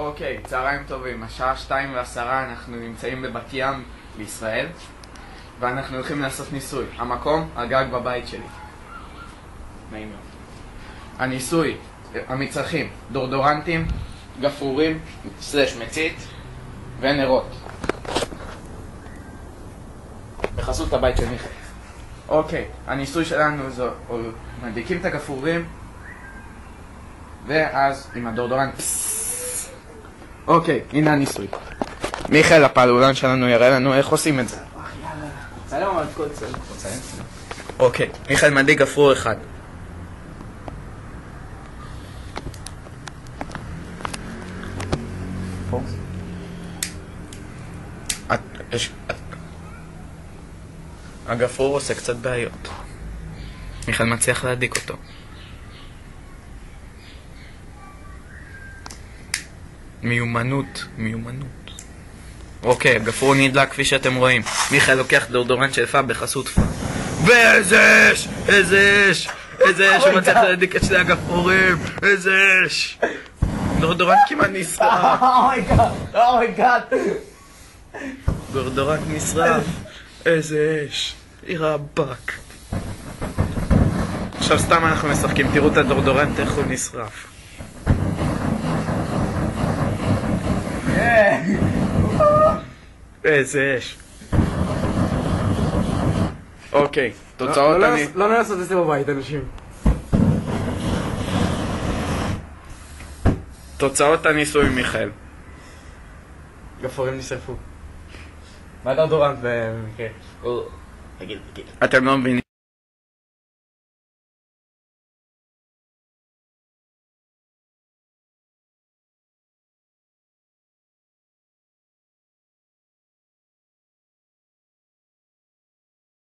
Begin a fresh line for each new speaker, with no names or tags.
אוקיי, צהריים טובים, השעה 2:10, אנחנו נמצאים בבת ים בישראל ואנחנו הולכים לעשות ניסוי. המקום, הגג בבית שלי. נעים מאוד. הניסוי, המצרכים, דורדורנטים, גפרורים, סלש מצית ונרות. בחסות הבית של מיכאל. אוקיי, הניסוי שלנו זה מדליקים את הגפרורים ואז עם הדורדורנט אוקיי, הנה הניסוי. מיכאל הפעלולן שלנו יראה לנו איך עושים את זה. צלם על כל צלם. אוקיי, מיכאל מדליק גפרור אחד. הגפרור עושה קצת בעיות. מיכאל מצליח להדליק אותו. מיומנות. אוקיי, הגפרור נדלק כפי שאתם רואים. מיכאל לוקח דורדורנט של פאב בחסות פאב. ואיזה אש! איזה אש! איזה אש! הוא מצליח להדליק את שני הגפרורים! איזה אש! דורדורנט כמעט נשרף!
אומייגאד!
דורדורנט נשרף! איזה אש! ירבק! עכשיו סתם אנחנו משחקים, תראו את הדורדורנט איך הוא נשרף. איזה אש. אוקיי, תוצאות אני...
לא נעשות את זה בבית, אנשים.
תוצאות הניסוי, מיכאל.
גפרורים נשרפו. מה דורדורנט במקרה? תגיד.
אתם לא מבינים.